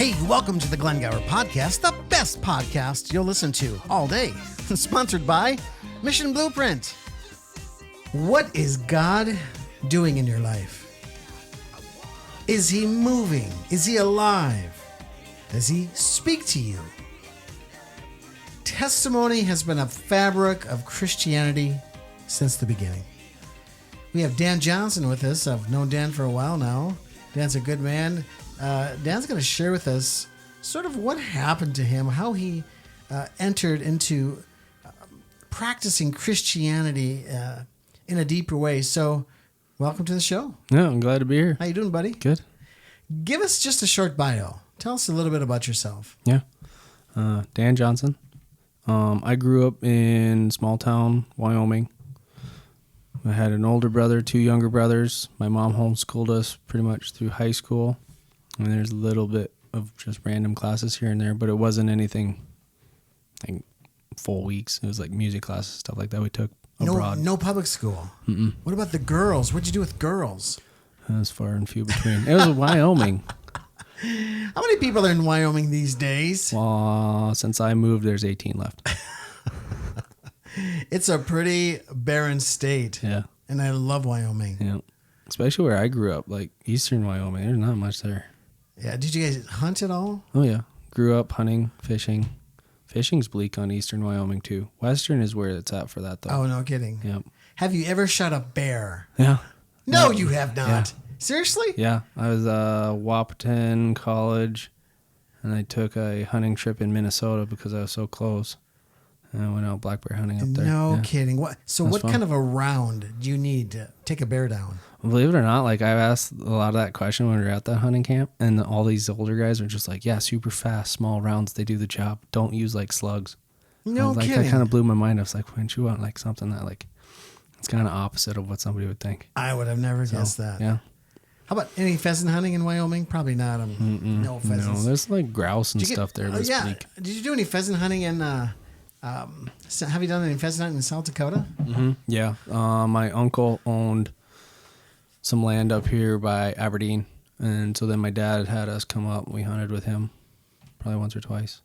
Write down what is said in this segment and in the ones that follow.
Hey, welcome to the Glenn Gower Podcast, the best podcast you'll listen to all day. Sponsored by Mission Blueprint. What is God doing in your life? Is he moving? Is he alive? Does he speak to you? Testimony has been a fabric of Christianity since the beginning. We have Dan Johnson with us. I've known Dan for a while now. Dan's a good man. Dan's going to share with us sort of what happened to him, how he entered into practicing Christianity in a deeper way. So, welcome to the show. Yeah, I'm glad to be here. How you doing, buddy? Good. Give us just a short bio. Tell us a little bit about yourself. Yeah. Dan Johnson. I grew up in small town, Wyoming. I had an older brother, two younger brothers. My mom homeschooled us pretty much through high school. And there's a little bit of just random classes here and there, but it wasn't anything like full weeks. It was like music classes, stuff like that we took abroad. No public school. Mm-mm. What about the girls? What'd you do with girls? It was far and few between. It was Wyoming. How many people are in Wyoming these days? Since I moved, there's 18 left. It's a pretty barren state. Yeah. And I love Wyoming. Yeah. Especially where I grew up, like eastern Wyoming. There's not much there. Yeah. Did you guys hunt at all? Oh, yeah. Grew up hunting, fishing. Fishing's bleak on eastern Wyoming, too. Western is where it's at for that, though. Oh, no kidding. Yep. Have you ever shot a bear? Yeah. No, you have not. Yeah. Seriously? Yeah. I was Wapaton College, and I took a hunting trip in Minnesota because I was so close. And I went out black bear hunting up there. No Yeah. kidding. What Fun. kind of a round do you need to take a bear down? Believe it or not, like I've asked a lot of that question when we were at that hunting camp, and all these older guys are just like, yeah, super fast, small rounds, they do the job. Don't use like slugs. No like, kidding. That kind of blew my mind. I was like, wouldn't you want like something that like, it's kind of opposite of what somebody would think. I would have never guessed that. Yeah. How about any pheasant hunting in Wyoming? Probably not. No pheasants. No, there's like grouse and stuff there. But yeah. bleak. Did you do any pheasant hunting in? Have you done any pheasant hunting in South Dakota? Mm-hmm. Yeah. My uncle owned some land up here by Aberdeen, and so then my dad had us come up. We hunted with him probably once or twice.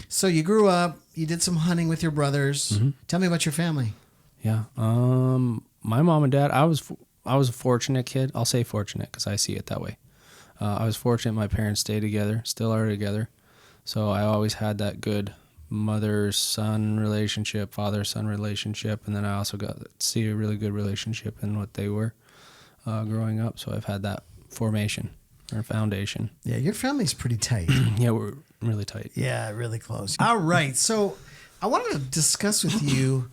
So you grew up. You did some hunting with your brothers. Mm-hmm. Tell me about your family. Yeah. My mom and dad. I was a fortunate kid. I'll say fortunate because I see it that way. I was fortunate. My parents stayed together, still are together. So I always had that good mother-son relationship, father-son relationship, and then I also got to see a really good relationship in what they were growing up. So I've had that formation or foundation. Yeah, your family's pretty tight. Yeah, we're really tight. Yeah, really close. All right, so I wanted to discuss with you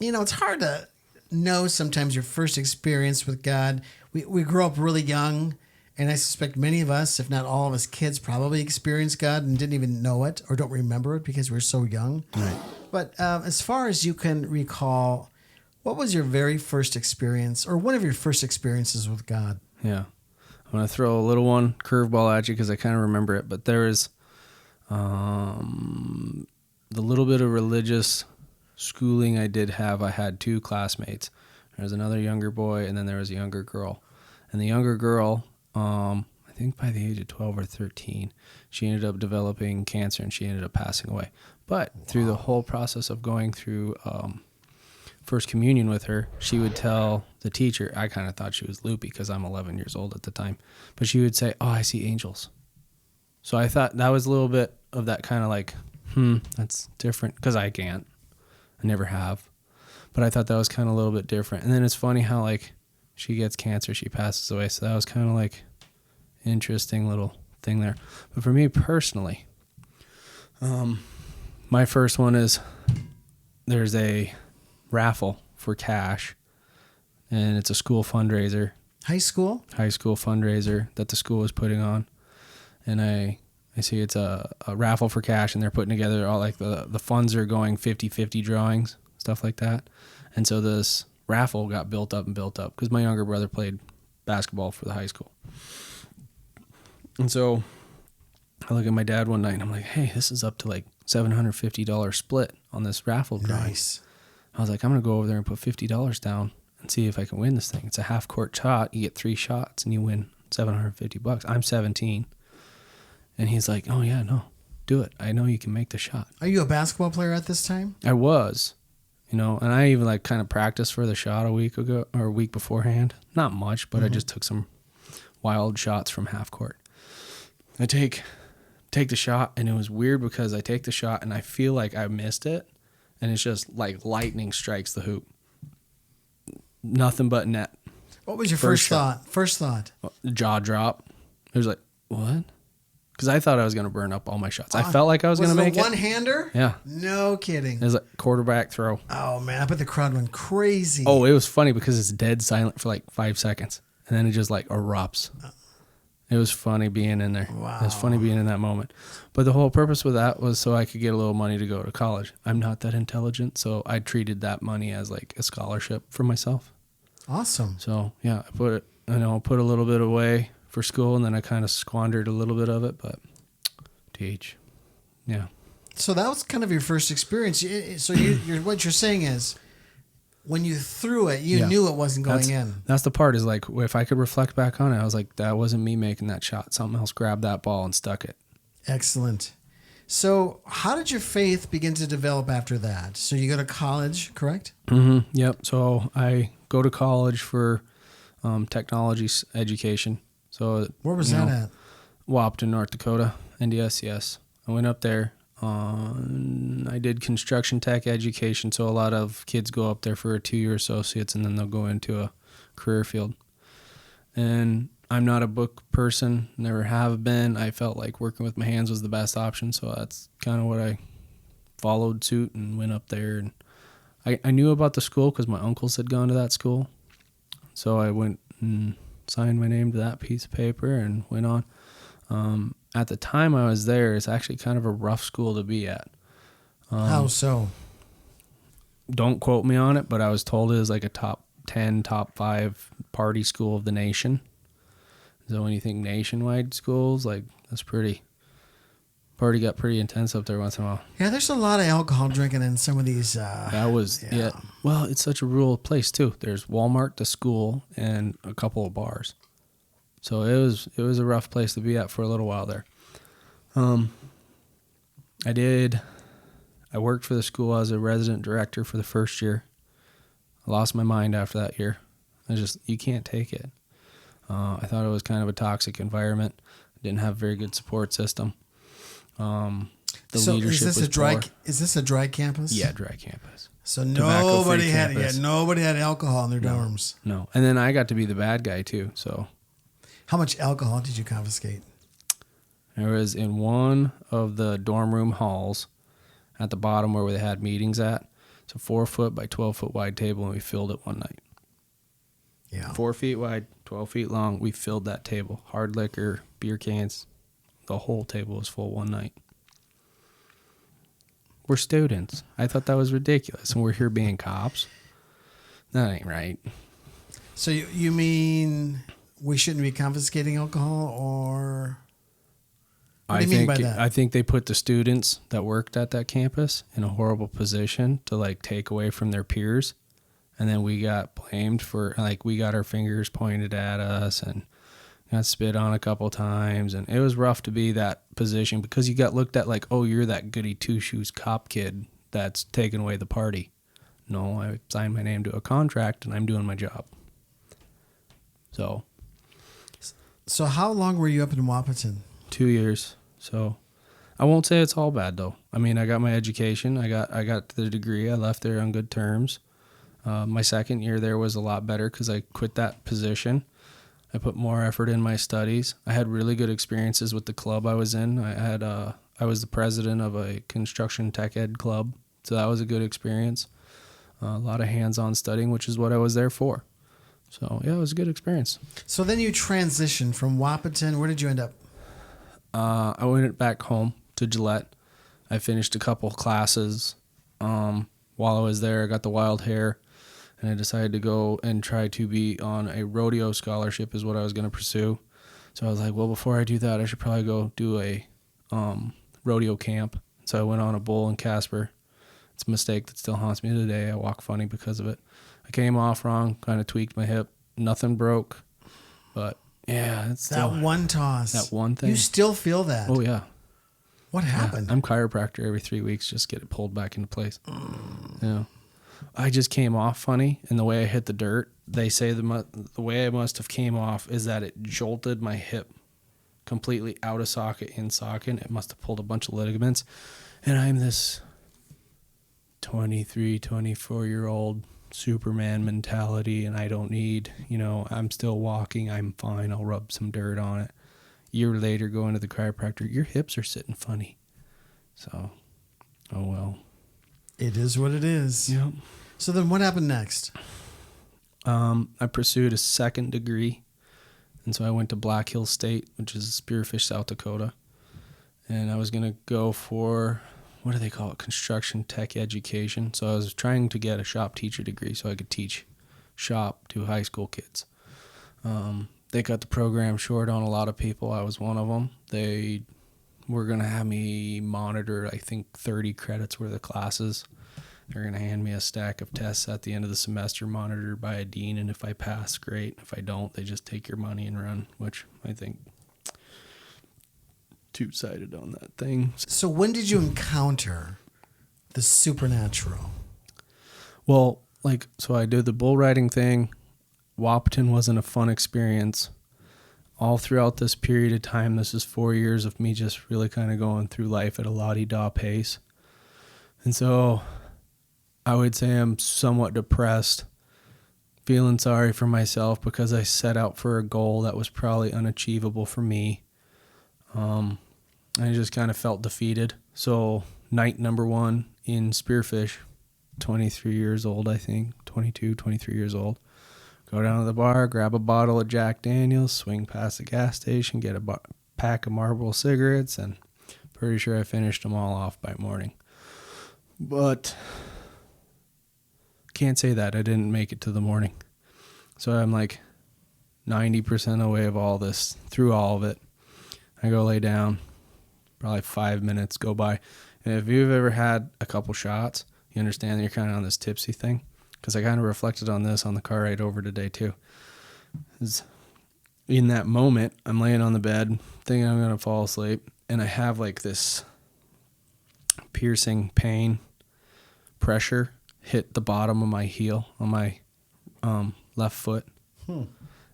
it's hard to know sometimes your first experience with God. We grew up really young, and I suspect many of us, if not all of us kids, probably experienced God and didn't even know it or don't remember it because we're so young. Right. But as far as you can recall, what was your very first experience or one of your first experiences with God? Yeah. I'm going to throw a little one curveball at you because I kind of remember it, but there is the little bit of religious schooling I did have. I had two classmates. There was another younger boy, and then there was a younger girl. And the younger girl, I think by the age of 12 or 13, she ended up developing cancer, and she ended up passing away. But through the whole process of going through First Communion with her, she would tell the teacher, I kind of thought she was loopy because I'm 11 years old at the time, but she would say, oh, I see angels. So I thought that was a little bit of that kind of like, that's different because I can't. I never have. But I thought that was kind of a little bit different. And then it's funny how like she gets cancer, she passes away. So that was kind of like interesting little thing there. But for me personally, my first one is there's a raffle for cash, and it's a school fundraiser. High school fundraiser that the school is putting on. And I see it's a raffle for cash, and they're putting together all like the funds are going 50-50 drawings, stuff like that. And so this raffle got built up because my younger brother played basketball for the high school. And so I look at my dad one night and I'm like, hey, this is up to like $750 split on this raffle drawing. Nice. I was like, I'm going to go over there and put $50 down and see if I can win this thing. It's a half court shot. You get 3 shots and you win $750. I'm 17. And he's like, oh yeah, no, do it. I know you can make the shot. Are you a basketball player at this time? I was, and I even like kind of practiced for the shot a week ago or a week beforehand. Not much, but I just took some wild shots from half court. I take the shot, and it was weird because I take the shot and I feel like I missed it, and it's just like lightning strikes the hoop. Nothing but net. What was your first thought? First thought. Jaw drop. It was like, what? Because I thought I was going to burn up all my shots. I felt like I was going to make it. One-hander? Yeah. No kidding. It was like quarterback throw. Oh, man. I bet the crowd went crazy. Oh, it was funny because it's dead silent for like 5 seconds. And then it just like erupts. It was funny being in there. Wow. It was funny being in that moment. But the whole purpose with that was so I could get a little money to go to college. I'm not that intelligent, so I treated that money as like a scholarship for myself. Awesome. So, yeah, I put a little bit away for school, and then I kind of squandered a little bit of it, but teach. Yeah. So that was kind of your first experience. So what you're saying is when you threw it, you knew it wasn't going in. That's the part is like, if I could reflect back on it, I was like, that wasn't me making that shot. Something else grabbed that ball and stuck it. Excellent. So how did your faith begin to develop after that? So you go to college, correct? Mm-hmm. Yep. So I go to college for technology education. So where was that at? Wapton, North Dakota, NDSCS. I went up there. I did construction tech education, so a lot of kids go up there for a 2-year associates, and then they'll go into a career field. And I'm not a book person, never have been. I felt like working with my hands was the best option, so that's kind of what I followed suit and went up there. And I knew about the school because my uncles had gone to that school, so I went and signed my name to that piece of paper and went on. At the time I was there, it's actually kind of a rough school to be at. How so? Don't quote me on it, but I was told it was like a top 10, top 5 party school of the nation. So when you think nationwide schools, like that's party got pretty intense up there once in a while. Yeah, there's a lot of alcohol drinking in some of these. Yeah. Well, it's such a rural place too. There's Walmart, the school, and a couple of bars. So it was a rough place to be at for a little while there. I worked for the school as a resident director for the first year. I lost my mind after that year. You can't take it. I thought it was kind of a toxic environment. Didn't have a very good support system. Leadership was poor. Is this a dry campus? Yeah, dry campus. So nobody had alcohol in their dorms. No. And then I got to be the bad guy too, so. How much alcohol did you confiscate? There was in one of the dorm room halls at the bottom where they had meetings at. It's a 4-foot by 12-foot wide table, and we filled it one night. Yeah. 4 feet wide, 12 feet long. We filled that table. Hard liquor, beer cans. The whole table was full one night. We're students. I thought that was ridiculous, and we're here being cops. That ain't right. So you mean we shouldn't be confiscating alcohol, or what do you mean by that? I think they put the students that worked at that campus in a horrible position to like take away from their peers, and then we got blamed for like we got our fingers pointed at us and got spit on a couple times, and it was rough to be that position because you got looked at like, oh, you're that goody two-shoes cop kid that's taking away the party. No, I signed my name to a contract and I'm doing my job. So how long were you up in Wahpeton? 2 years. So I won't say it's all bad though. I mean, I got my education. I got the degree. I left there on good terms. My second year there was a lot better because I quit that position. I put more effort in my studies. I had really good experiences with the club I was in. I was the president of a construction tech ed club, so that was a good experience. A lot of hands-on studying, which is what I was there for. So yeah, it was a good experience. So then you transitioned from Wahpeton. Where did you end up? I went back home to Gillette. I finished a couple classes. While I was there, I got the wild hair. And I decided to go and try to be on a rodeo scholarship is what I was going to pursue. So I was like, well, before I do that, I should probably go do a rodeo camp. So I went on a bull in Casper. It's a mistake that still haunts me today. I walk funny because of it. I came off wrong, kind of tweaked my hip. Nothing broke, but Yeah, it's still, That one toss. that one thing. You still feel that. Oh yeah. What happened? Yeah, I'm chiropractor every 3 weeks, just get it pulled back into place. Yeah. I just came off funny, and the way I hit the dirt, they say the way I must have came off is that it jolted my hip completely out of socket, in socket. It must have pulled a bunch of ligaments. And I'm this 23, 24-year-old Superman mentality, and I don't need, I'm still walking. I'm fine. I'll rub some dirt on it. Year later, going to the chiropractor, your hips are sitting funny. So, oh well. It is what it is. Yep. So then what happened next? I pursued a second degree. And so I went to Black Hills State, which is Spearfish, South Dakota. And I was going to go for, what do they call it? Construction tech education. So I was trying to get a shop teacher degree so I could teach shop to high school kids. They cut the program short on a lot of people. I was one of them. They were going to have me monitor, I think, 30 credits worth of classes. They're going to hand me a stack of tests at the end of the semester monitored by a dean, and if I pass, great. If I don't, they just take your money and run, which I think two-sided on that thing. So when did you encounter the supernatural? Well, so I did the bull riding thing. Wahpeton wasn't a fun experience. All throughout this period of time, this is 4 years of me just really kind of going through life at a la-di-da pace. And so I would say I'm somewhat depressed, feeling sorry for myself because I set out for a goal that was probably unachievable for me. I just kind of felt defeated. So night number 1 in Spearfish, 23 years old, I think, 22, 23 years old. Go down to the bar, grab a bottle of Jack Daniels, swing past the gas station, get a pack of Marlboro cigarettes, and pretty sure I finished them all off by morning. But can't say that. I didn't make it to the morning. So I'm 90% away of all this, through all of it. I go lay down, probably 5 minutes go by. And if you've ever had a couple shots, you understand that you're kind of on this tipsy thing. Because I kind of reflected on this on the car ride over today too. In that moment, I'm laying on the bed, thinking I'm going to fall asleep. And I have this piercing pain, pressure hit the bottom of my heel on my left foot. And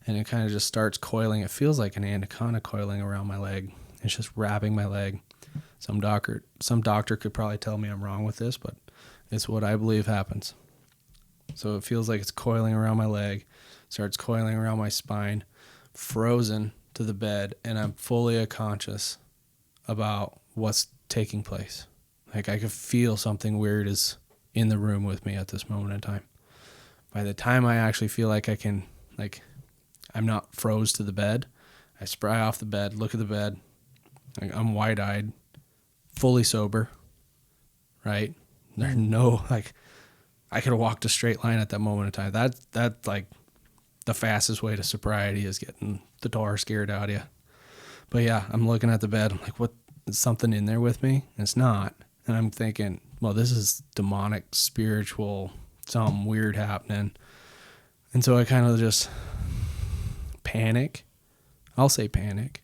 it kind of just starts coiling. It feels like an anaconda coiling around my leg. It's just wrapping my leg. Some doctor could probably tell me I'm wrong with this, but it's what I believe happens. So it feels like it's coiling around my leg, starts coiling around my spine, frozen to the bed, and I'm fully unconscious about what's taking place. I could feel something weird is in the room with me at this moment in time. By the time I actually feel like I can, I'm not froze to the bed, I spry off the bed, look at the bed, I'm wide-eyed, fully sober, right? There's no, I could have walked a straight line at that moment in time. That's the fastest way to sobriety is getting the door scared out of you. But yeah, I'm looking at the bed. I'm like, what? Is something in there with me? And it's not. And I'm thinking, well, this is demonic, spiritual, something weird happening. And so I kind of just panic. I'll say panic.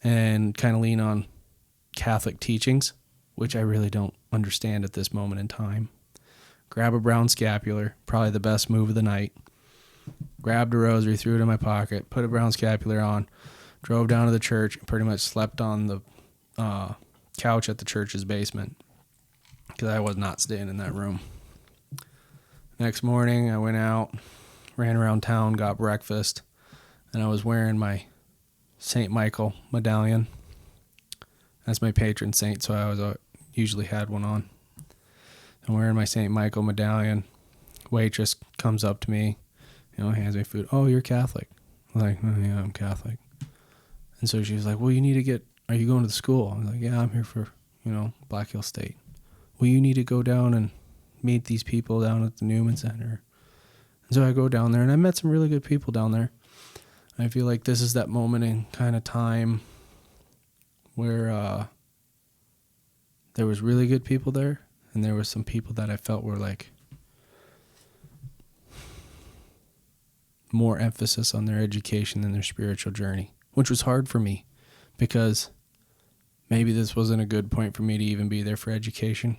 And kind of lean on Catholic teachings, which I really don't understand at this moment in time. Grab a brown scapular, probably the best move of the night. Grabbed a rosary, threw it in my pocket, put a brown scapular on, drove down to the church, and pretty much slept on the couch at the church's basement because I was not staying in that room. Next morning, I went out, ran around town, got breakfast, and I was wearing my St. Michael medallion. That's my patron saint, so I usually had one on. I'm wearing my St. Michael medallion. Waitress comes up to me, hands me food. Oh, you're Catholic. I'm like, oh, yeah, I'm Catholic. And so she was like, well, you need to are you going to the school? I was like, yeah, I'm here for, Black Hill State. Well, you need to go down and meet these people down at the Newman Center. And so I go down there, and I met some really good people down there. I feel like this is that moment in kind of time where there was really good people there. And there were some people that I felt were more emphasis on their education than their spiritual journey, which was hard for me because maybe this wasn't a good point for me to even be there for education.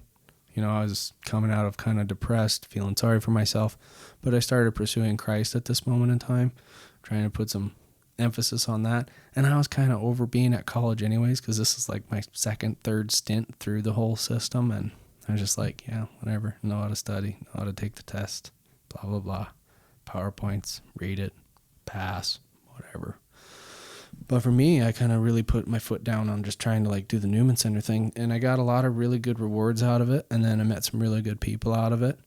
You know, I was coming out of kind of depressed, feeling sorry for myself, but I started pursuing Christ at this moment in time, trying to put some emphasis on that. And I was kind of over being at college anyways, because this is like my second, third stint through the whole system. And I was just like, yeah, whatever, know how to study, know how to take the test, blah, blah, blah. PowerPoints, read it, pass, whatever. But for me, I kind of really put my foot down on just trying to like do the Newman Center thing. And I got a lot of really good rewards out of it. And then I met some really good people out of it.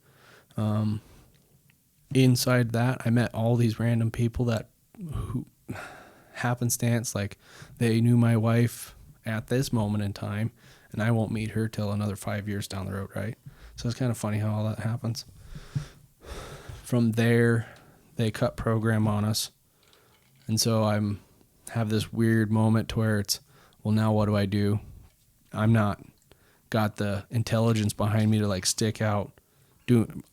Inside that, I met all these random people who happenstance, like they knew my wife at this moment in time, and I won't meet her till another 5 years down the road, right? So it's kind of funny how all that happens. From there, they cut program on us. And so have this weird moment to where it's, well, now what do I do? I'm not got the intelligence behind me to like stick out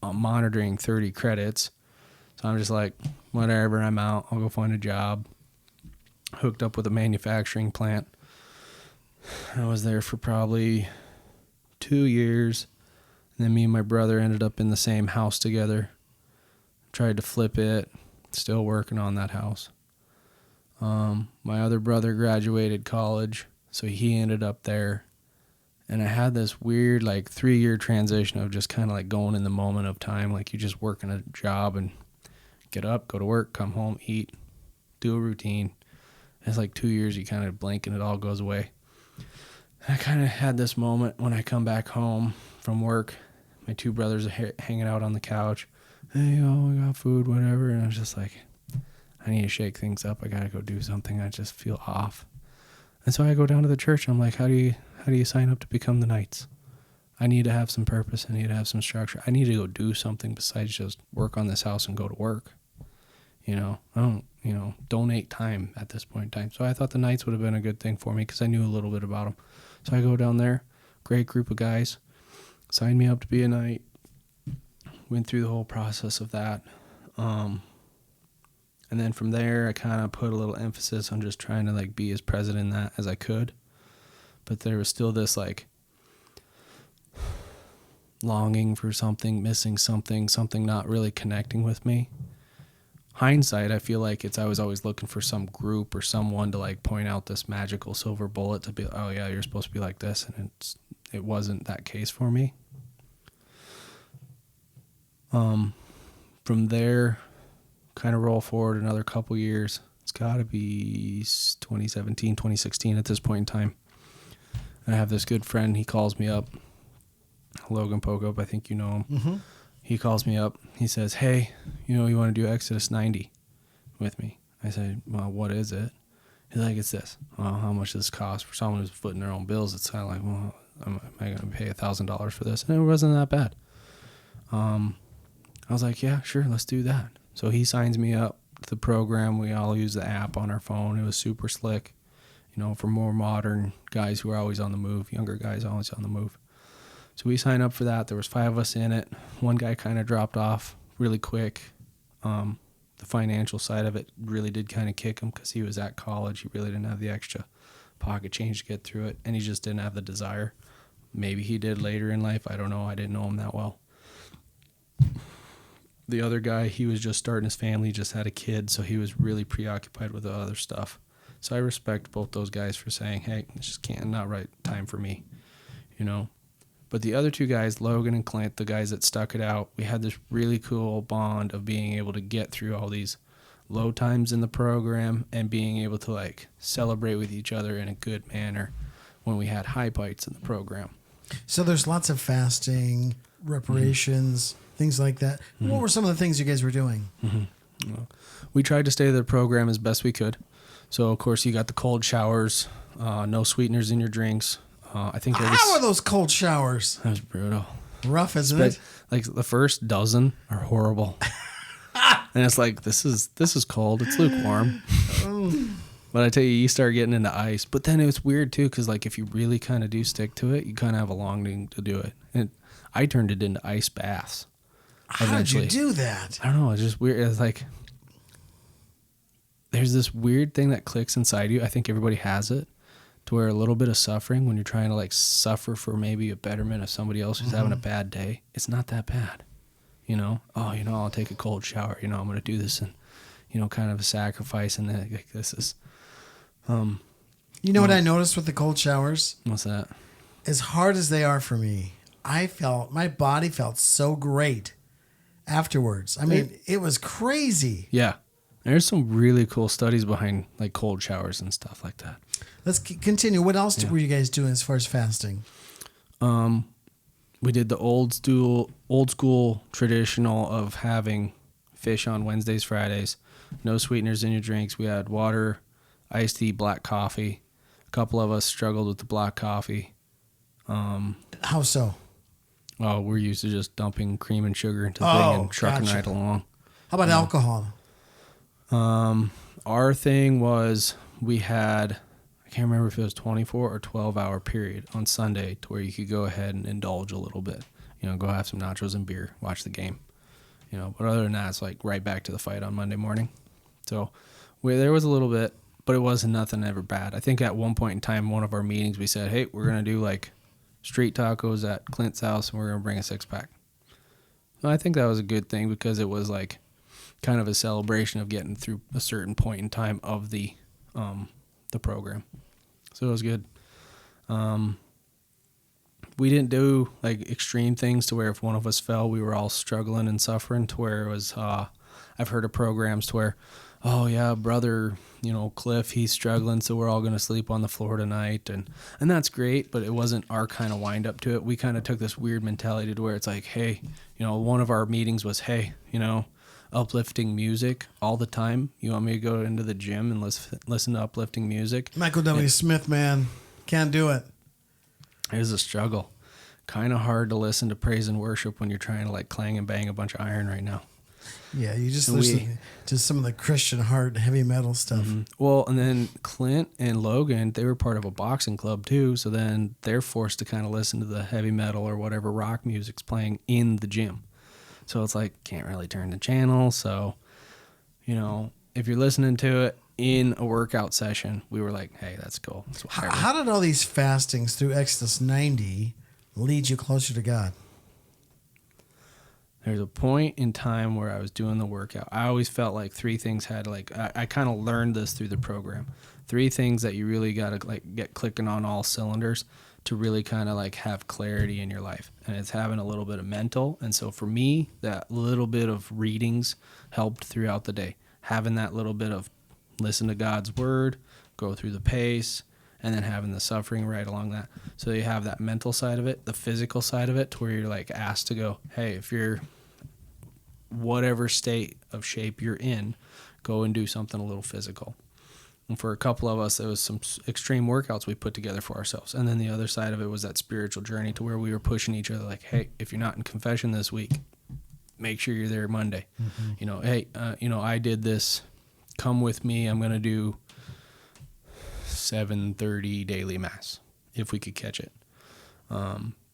monitoring 30 credits. So I'm just like, whatever, I'm out. I'll go find a job. Hooked up with a manufacturing plant. I was there for probably 2 years. And then me and my brother ended up in the same house together. Tried to flip it. Still working on that house. My other brother graduated college, so he ended up there. And I had this weird, like, 3-year transition of just kind of like going in the moment of time. Like, you just working a job and get up, go to work, come home, eat, do a routine. It's like 2 years, you kind of blink and it all goes away. And I kind of had this moment when I come back home from work. My two brothers are hanging out on the couch. Hey, we got food, whatever. And I was just like, I need to shake things up. I got to go do something. I just feel off. And so I go down to the church. And I'm like, how do you sign up to become the Knights? I need to have some purpose. I need to have some structure. I need to go do something besides just work on this house and go to work. I don't, donate time at this point in time. So I thought the Knights would have been a good thing for me because I knew a little bit about them. So I go down there, great group of guys, signed me up to be a Knight, went through the whole process of that. And then from there, I kind of put a little emphasis on just trying to like be as present in that as I could. But there was still this like longing for something, missing something not really connecting with me. Hindsight, I feel like I was always looking for some group or someone to like point out this magical silver bullet to be, oh yeah, you're supposed to be like this. And it wasn't that case for me. From there, kind of roll forward another couple years. It's got to be 2017, 2016 at this point in time. And I have this good friend. He calls me up. Logan Pokup, I think you know him. Mm-hmm. He calls me up. He says, hey, you want to do Exodus 90 with me? I said, well, what is it? He's like, it's this. Well, how much does this cost? For someone who's footing their own bills, it's kind of like, well, am I going to pay $1,000 for this? And it wasn't that bad. I was like, yeah, sure, let's do that. So he signs me up to the program. We all use the app on our phone. It was super slick, for more modern guys who are always on the move, younger guys always on the move. So we signed up for that. There was 5 of us in it. One guy kind of dropped off really quick. The financial side of it really did kind of kick him because he was at college. He really didn't have the extra pocket change to get through it, and he just didn't have the desire. Maybe he did later in life. I don't know. I didn't know him that well. The other guy, he was just starting his family, just had a kid, so he was really preoccupied with the other stuff. So I respect both those guys for saying, hey, this just not right time for me, But the other 2 guys, Logan and Clint, the guys that stuck it out, we had this really cool bond of being able to get through all these low times in the program and being able to like celebrate with each other in a good manner when we had high bites in the program. So there's lots of fasting, reparations, things like that. Mm-hmm. What were some of the things you guys were doing? Mm-hmm. Well, we tried to stay to the program as best we could. So, of course, you got the cold showers, no sweeteners in your drinks. I think how are those cold showers? That was brutal. Rough, isn't it? Like the first dozen are horrible. And it's like, this is cold. It's lukewarm. But I tell you, you start getting into ice. But then it was weird, too, because like if you really kind of do stick to it, you kind of have a longing to do it. And I turned it into ice baths. How did you do that? I don't know. It's just weird. It's like there's this weird thing that clicks inside you. I think everybody has it, to where a little bit of suffering, when you're trying to like suffer for maybe a betterment of somebody else who's having a bad day, it's not that bad. I'll take a cold shower. I'm going to do this, and kind of a sacrifice. And then like, this is, what I noticed with the cold showers? What's that? As hard as they are for me, my body felt so great afterwards. I mean, it was crazy. Yeah. There's some really cool studies behind like cold showers and stuff like that. Let's continue. What else were you guys doing as far as fasting? We did the old school traditional of having fish on Wednesdays, Fridays, no sweeteners in your drinks. We had water, iced tea, black coffee. A couple of us struggled with the black coffee. How so? Oh, we're used to just dumping cream and sugar into the thing and trucking right along. How about alcohol? Our thing was we had, I can't remember if it was 24 or 12-hour period on Sunday to where you could go ahead and indulge a little bit. Go have some nachos and beer, watch the game. But other than that, it's like right back to the fight on Monday morning. So there was a little bit, but it wasn't nothing ever bad. I think at one point in time, one of our meetings, we said, hey, we're going to do like street tacos at Clint's house, and we're going to bring a 6-pack. Well, I think that was a good thing because it was like kind of a celebration of getting through a certain point in time of the program. So it was good. We didn't do like extreme things to where if one of us fell, we were all struggling and suffering, to where it was, I've heard of programs to where, oh yeah, brother, Cliff, he's struggling, so we're all going to sleep on the floor tonight. And that's great, but it wasn't our kind of wind up to it. We kind of took this weird mentality to where it's like, hey, one of our meetings was, hey, uplifting music all the time. You want me to go into the gym and listen to uplifting music? Michael W. Smith, man, can't do it. It is a struggle. Kind of hard to listen to praise and worship when you're trying to like clang and bang a bunch of iron right now. Yeah, you just listen to some of the Christian hard heavy metal stuff. Mm-hmm. Well, and then Clint and Logan, they were part of a boxing club too, so then they're forced to kind of listen to the heavy metal or whatever rock music's playing in the gym. So it's like, can't really turn the channel. So, if you're listening to it in a workout session, we were like, hey, that's cool. How did all these fastings through Exodus 90 lead you closer to God? There's a point in time where I was doing the workout. I always felt like three things had I kind of learned this through the program. Three things that you really got to like get clicking on all cylinders to really kind of like have clarity in your life. And it's having a little bit of mental. And so for me, that little bit of readings helped throughout the day. Having that little bit of listen to God's word, go through the pace, and then having the suffering right along that. So you have that mental side of it, the physical side of it, to where you're like asked to go, hey, if you're whatever state of shape you're in, go and do something a little physical. And for a couple of us, it was some extreme workouts we put together for ourselves. And then the other side of it was that spiritual journey to where we were pushing each other like, hey, if you're not in confession this week, make sure you're there Monday. Mm-hmm. Hey, I did this. Come with me. I'm going to do 7:30 daily mass if we could catch it.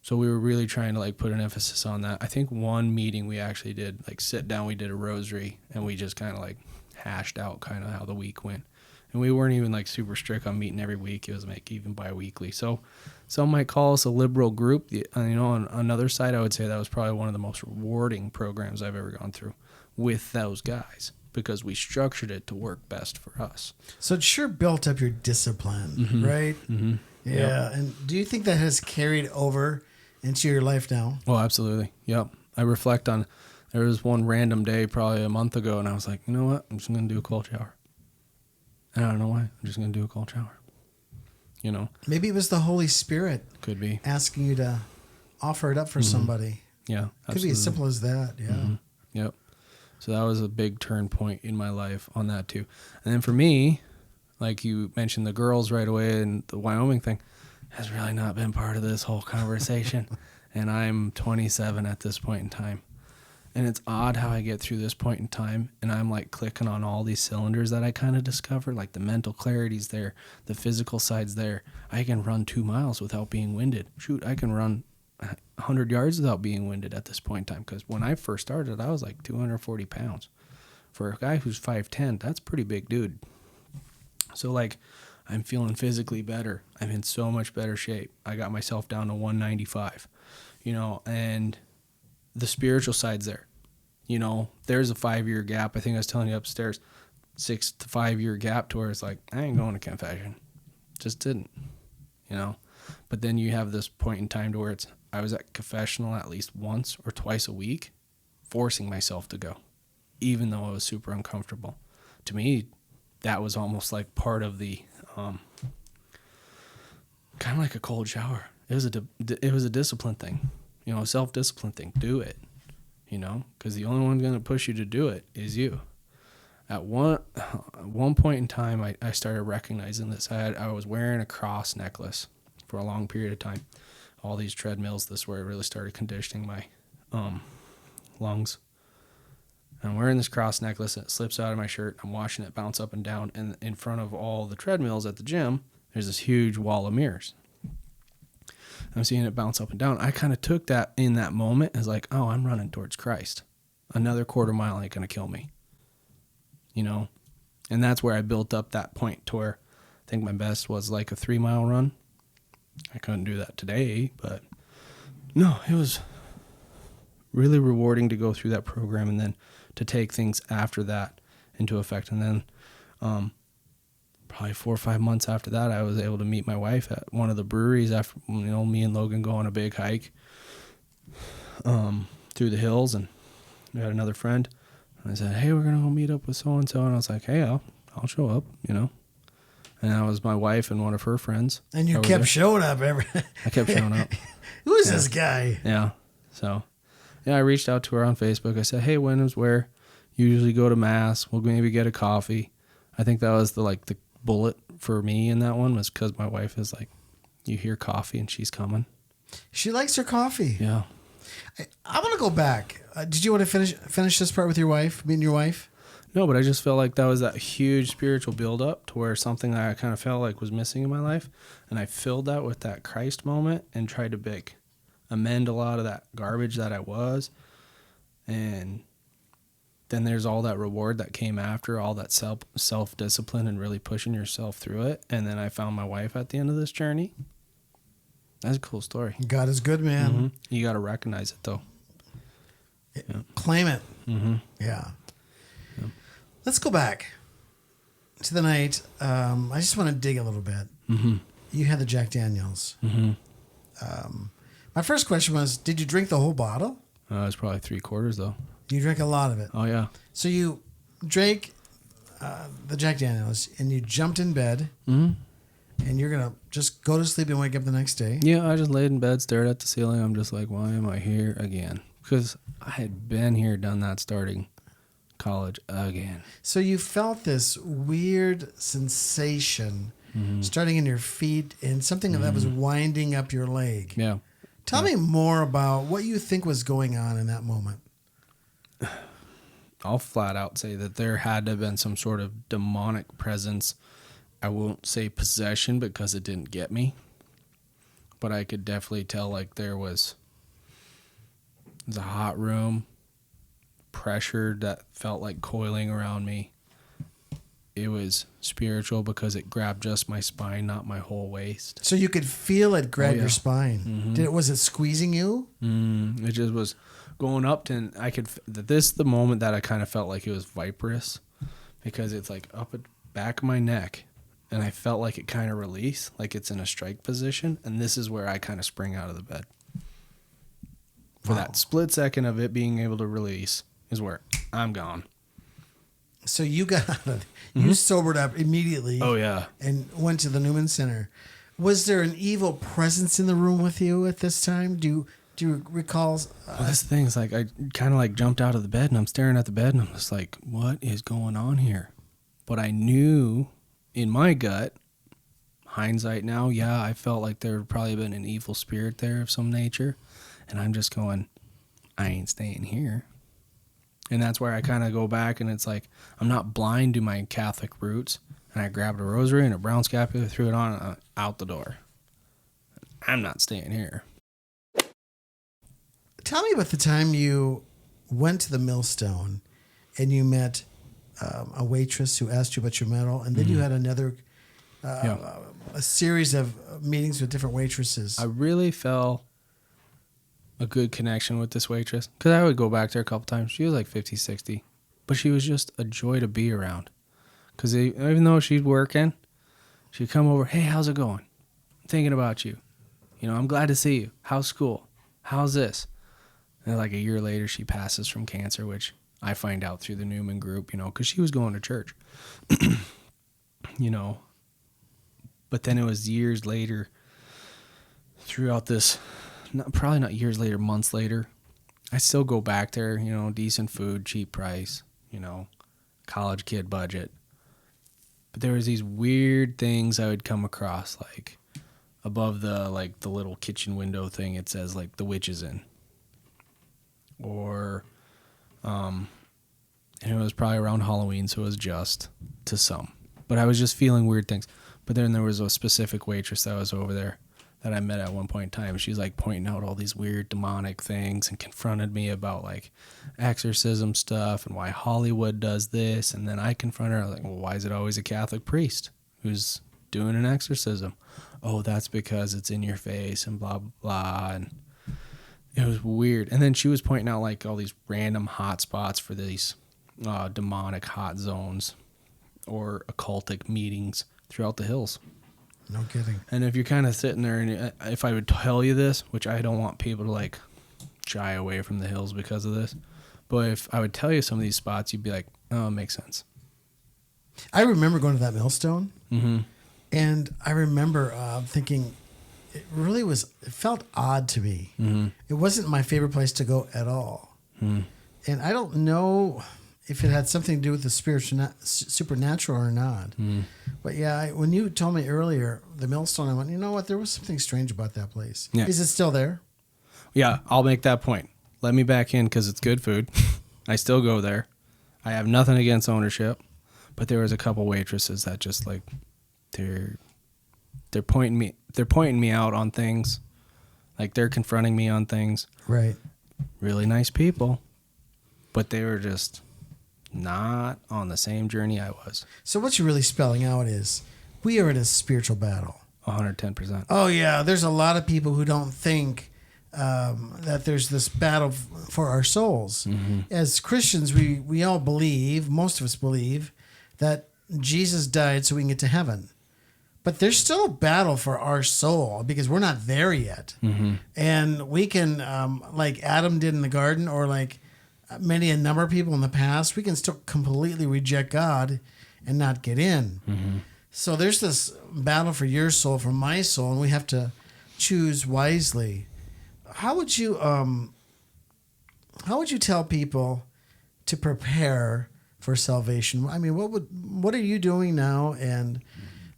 So we were really trying to like put an emphasis on that. I think one meeting we actually did like sit down, we did a rosary, and we just kind of like hashed out kind of how the week went. And we weren't even like super strict on meeting every week. It was like even bi-weekly. So some might call us a liberal group. On another side, I would say that was probably one of the most rewarding programs I've ever gone through with those guys, because we structured it to work best for us. So it sure built up your discipline, right? Mm-hmm. Yeah. Yep. And do you think that has carried over into your life now? Oh, absolutely. Yep. I reflect on, there was one random day probably a month ago, and I was like, you know what? I'm just going to do a cold shower. And I don't know why. I'm just going to do a cold shower. Maybe it was the Holy Spirit. Could be. Asking you to offer it up for somebody. Yeah. Absolutely. Could be as simple as that. Yeah. Mm-hmm. Yep. So that was a big turn point in my life on that too. And then for me, like you mentioned the girls right away, and the Wyoming thing has really not been part of this whole conversation. And I'm 27 at this point in time. And it's odd how I get through this point in time and I'm like clicking on all these cylinders that I kind of discovered, like the mental clarity's there, the physical side's there. I can run 2 miles without being winded. Shoot, I can run 100 yards without being winded at this point in time. Because when I first started, I was like 240 pounds. For a guy who's 5'10", that's pretty big, dude. So, like, I'm feeling physically better. I'm in so much better shape. I got myself down to 195, and the spiritual side's there. There's a 5-year gap. I think I was telling you upstairs, 6 to 5 year gap to where it's like, I ain't going to confession. Just didn't, But then you have this point in time to where I was at confessional at least once or twice a week, forcing myself to go, even though it was super uncomfortable. To me, that was almost like part of the, kind of like a cold shower. It was a discipline thing, a self-discipline thing. Do it, because the only one going to push you to do it is you. At one point in time, I started recognizing this. I was wearing a cross necklace for a long period of time. All these treadmills, this is where it really started conditioning my lungs. I'm wearing this cross necklace, and it slips out of my shirt. I'm watching it bounce up and down, and in front of all the treadmills at the gym, there's this huge wall of mirrors. I'm seeing it bounce up and down. I kind of took that in that moment as like, oh, I'm running towards Christ. Another quarter mile ain't going to kill me. And that's where I built up that point to where I think my best was like a 3-mile run. I couldn't do that today, but no, it was really rewarding to go through that program and then to take things after that into effect. And then probably 4 or 5 months after that, I was able to meet my wife at one of the breweries after, me and Logan go on a big hike through the hills, and we had another friend. And I said, hey, we're going to go meet up with so-and-so. And I was like, hey, I'll show up, And that was my wife and one of her friends. And you kept showing up. I kept showing up. Who is this guy? Yeah. So, I reached out to her on Facebook. I said, hey, when is where? You usually go to mass. We'll maybe get a coffee. I think that was the bullet for me in that one was because my wife is like, you hear coffee and she's coming. She likes her coffee. Yeah. I want to go back. Did you want to finish this part with your wife, meeting your wife? No, but I just felt like that was that huge spiritual buildup to where something that I kind of felt like was missing in my life. And I filled that with that Christ moment and tried to amend a lot of that garbage that I was. And then there's all that reward that came after, all that self-discipline and really pushing yourself through it. And then I found my wife at the end of this journey. That's a cool story. God is good, man. Mm-hmm. You got to recognize it, though. Claim it. Mm-hmm. Yeah. Let's go back to the night. I just want to dig a little bit. Mm-hmm. You had the Jack Daniels. Mm-hmm. My first question was, did you drink the whole bottle? It was probably 3/4, though. You drank a lot of it. Oh, yeah. So you drank the Jack Daniels, and you jumped in bed, Mm-hmm. and you're going to just go to sleep and wake up the next day? Yeah, I just laid in bed, stared at the ceiling. I'm just like, why am I here again? Because I had been here, done that starting college again. So you felt this weird sensation starting in your feet and something that was winding up your leg. Yeah. Tell me more about what you think was going on in that moment. I'll flat out say that there had to have been some sort of demonic presence. I won't say possession because it didn't get me, but I could definitely tell like there was a hot room, pressure that felt like coiling around me. It was spiritual because it grabbed just my spine, not my whole waist. So you could feel it grab your spine. Mm-hmm. Was it squeezing you? It just was going up to, and I could, this is the moment that I kind of felt like it was viperous because it's like up at back of my neck. And I felt like it kind of released, like it's in a strike position. And this is where I kind of spring out of the bed. For that split second of it being able to release is where I'm gone. So you got it. You sobered up immediately. Oh, yeah. And went to the Newman Center. Was there an evil presence in the room with you at this time? Do you recall? Well, this thing is like I kind of like jumped out of the bed and I'm staring at the bed and I'm just like, what is going on here? But I knew in my gut, hindsight now, I felt like there had probably been an evil spirit there of some nature. And I'm just going, I ain't staying here. And that's where I kind of go back and it's like, I'm not blind to my Catholic roots. And I grabbed a rosary and a brown scapular, threw it on, and out the door. I'm not staying here. Tell me about the time you went to the Millstone and you met a waitress who asked you about your medal, and then you had another a series of meetings with different waitresses. I really felt a good connection with this waitress because I would go back there a couple times. She was like 50, 60, but she was just a joy to be around. Because even though she'd working, she'd come over, hey, how's it going? I'm thinking about you. I'm glad to see you. How's school? How's this? And like a year later, she passes from cancer, which I find out through the Newman group, because she was going to church. But then it was years later, throughout this, probably not years later, months later, I still go back there, decent food, cheap price, college kid budget. But there was these weird things I would come across, like above the little kitchen window thing, it says like the witch is in. Or, and it was probably around Halloween, so it was just to some. But I was just feeling weird things. But then there was a specific waitress that was over there that I met at one point in time. She's like pointing out all these weird demonic things and confronted me about like exorcism stuff and why Hollywood does this. And then I confronted her. I was like, well, why is it always a Catholic priest who's doing an exorcism? Oh, that's because it's in your face and blah, blah, blah. And it was weird. And then she was pointing out like all these random hot spots for these demonic hot zones or occultic meetings throughout the hills. No kidding. And if you're kind of sitting there, and if I would tell you this, which I don't want people to like shy away from the hills because of this, but if I would tell you some of these spots, you'd be like, oh, it makes sense. I remember going to that Millstone, Mm-hmm. and I remember thinking it felt odd to me. Mm-hmm. It wasn't my favorite place to go at all. Mm-hmm. And I don't know if it had something to do with the supernatural or not. Mm-hmm. But yeah, when you told me earlier, the Millstone, I went, you know what? There was something strange about that place. Yeah. Is it still there? Yeah, I'll make that point. Let me back in because it's good food. I still go there. I have nothing against ownership, but there was a couple waitresses that just like they're pointing me out on things, like they're confronting me on things. Right. Really nice people, but they were just not on the same journey I was. So what you're really spelling out is we are in a spiritual battle. 110%. Oh, yeah. There's a lot of people who don't think that there's this battle for our souls. Mm-hmm. As Christians, we all believe, most of us believe, that Jesus died so we can get to heaven. But there's still a battle for our soul because we're not there yet. Mm-hmm. And we can, like Adam did in the garden, or like a number of people in the past, we can still completely reject God and not get in. Mm-hmm. So there's this battle for your soul, for my soul, and we have to choose wisely. How would you tell people to prepare for salvation? I mean, what are you doing now, and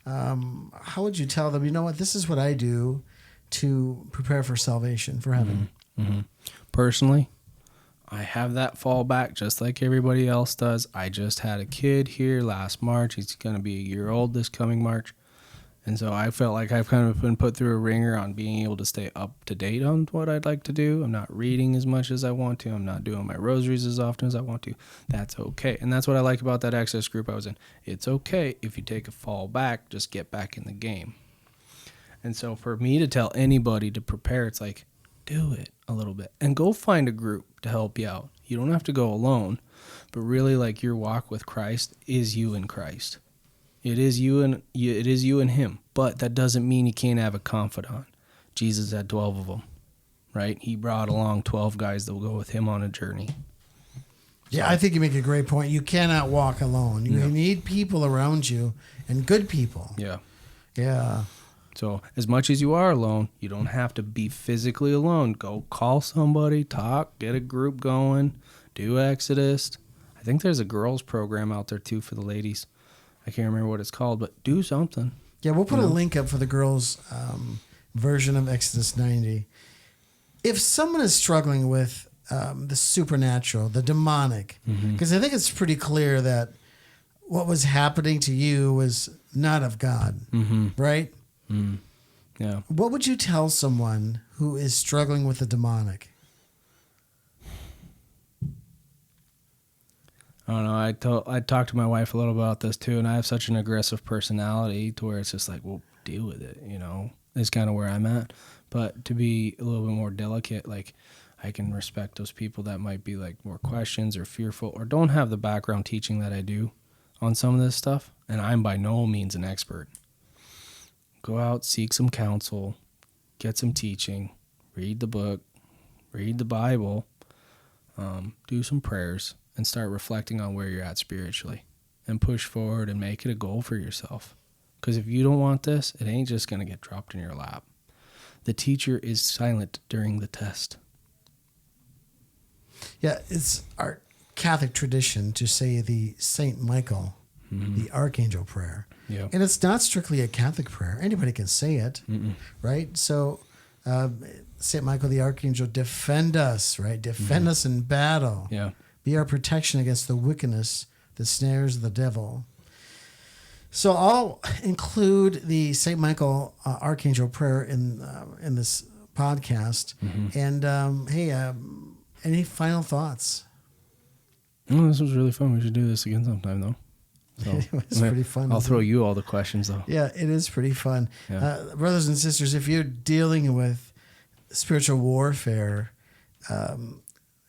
how would you tell them? You know what? This is what I do to prepare for salvation, for heaven. Mm-hmm. Mm-hmm. Personally, I have that fallback just like everybody else does. I just had a kid here last March. He's going to be a year old this coming March. And so I felt like I've kind of been put through a ringer on being able to stay up to date on what I'd like to do. I'm not reading as much as I want to. I'm not doing my rosaries as often as I want to. That's okay. And that's what I like about that access group I was in. It's okay if you take a fall back, just get back in the game. And so for me to tell anybody to prepare, it's like, do it a little bit and go find a group to help you out. You don't have to go alone, but really like your walk with Christ is you in Christ. It is you and him, but that doesn't mean you can't have a confidant. Jesus had 12 of them, right? He brought along 12 guys that will go with him on a journey. Yeah, I think you make a great point. You cannot walk alone. You need people around you, and good people. Yeah. Yeah. So as much as you are alone, you don't have to be physically alone. Go call somebody, talk, get a group going, do Exodus. I think there's a girls program out there too for the ladies. I can't remember what it's called, but do something. Yeah, we'll put a link up for the girls' version of Exodus 90. If someone is struggling with the supernatural, the demonic, because I think it's pretty clear that what was happening to you was not of God, right? Mm. Yeah. What would you tell someone who is struggling with the demonic? I don't know. I talked to my wife a little about this too, and I have such an aggressive personality to where it's just like, well, deal with it, is kind of where I'm at. But to be a little bit more delicate, like I can respect those people that might be like more questions or fearful or don't have the background teaching that I do on some of this stuff. And I'm by no means an expert. Go out, seek some counsel, get some teaching, read the book, read the Bible, do some prayers, and start reflecting on where you're at spiritually and push forward and make it a goal for yourself. Because if you don't want this, it ain't just going to get dropped in your lap. The teacher is silent during the test. Yeah, it's our Catholic tradition to say the Saint Michael, the Archangel prayer. Yeah. And it's not strictly a Catholic prayer. Anybody can say it, right? So Saint Michael the Archangel, defend us, right? Defend us in battle. Yeah. Be our protection against the wickedness, the snares of the devil. So I'll include the Saint Michael Archangel prayer in this podcast. And hey, any final thoughts? Oh, this was really fun. We should do this again sometime, though. So, It was pretty fun. I'll throw you all the questions, though. Yeah, it is pretty fun. Yeah. Brothers and sisters, if you're dealing with spiritual warfare,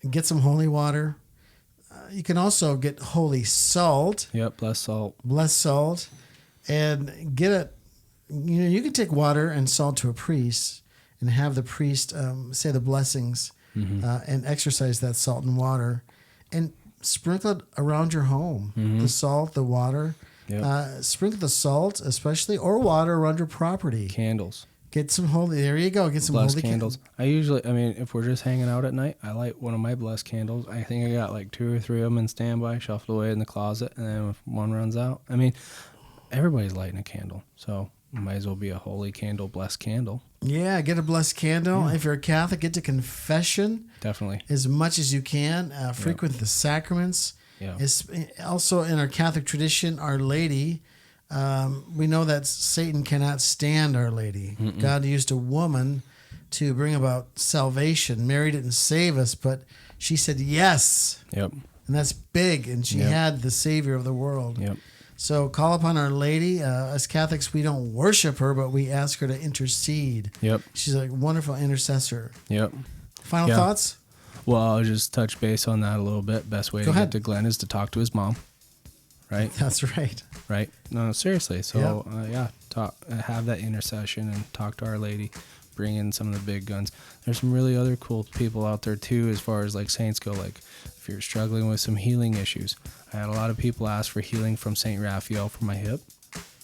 get some holy water. You can also get holy salt. Yep, blessed salt. And get it. You can take water and salt to a priest and have the priest say the blessings and exercise that salt and water and sprinkle it around your home. The salt, the water. Yep. Sprinkle the salt, especially, or water around your property. Candles. Get some holy. There you go. Get some Blessed holy candles. If we're just hanging out at night, I light one of my blessed candles. I think I got like 2 or 3 of them in standby, shuffled away in the closet, and then if one runs out, everybody's lighting a candle, so it might as well be a holy candle, blessed candle. Yeah, get a blessed candle. If you're a Catholic, get to confession. Definitely. As much as you can. Frequent the sacraments. Yeah. Also, in our Catholic tradition, Our Lady, we know that Satan cannot stand Our Lady. God used a woman to bring about salvation, married it and save us, but she said yes. Yep. And that's big, and she had the Savior of the world. Yep. So call upon Our Lady. As Catholics, we don't worship her, but we ask her to intercede. Yep. She's a wonderful intercessor. Yep. Final thoughts? Well, I'll just touch base on that a little bit. Best way to get to Glenn is to talk to his mom, right? That's right. Right? No, seriously. So, have that intercession and talk to Our Lady. Bring in some of the big guns. There's some really other cool people out there, too, as far as, like, saints go. Like, if you're struggling with some healing issues. I had a lot of people ask for healing from St. Raphael for my hip.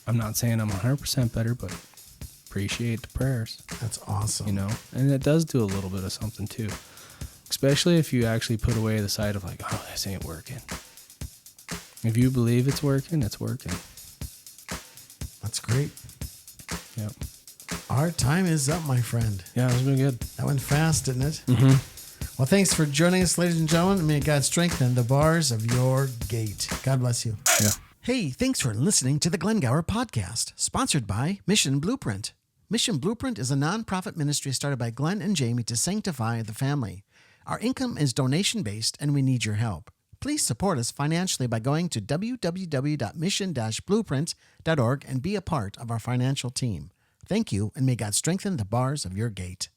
I'm not saying I'm 100% better, but appreciate the prayers. That's awesome. And it does do a little bit of something, too. Especially if you actually put away the side of like, oh, this ain't working. If you believe it's working, it's working. That's great. Yep. Our time is up, my friend. Yeah, it's been good. That went fast, didn't it? Well, thanks for joining us, ladies and gentlemen. May God strengthen the bars of your gate. God bless you. Yeah. Hey, thanks for listening to the Glenn Gower Podcast, sponsored by Mission Blueprint. Mission Blueprint is a nonprofit ministry started by Glenn and Jamie to sanctify the family. Our income is donation-based, and we need your help. Please support us financially by going to www.mission-blueprint.org and be a part of our financial team. Thank you, and may God strengthen the bars of your gate.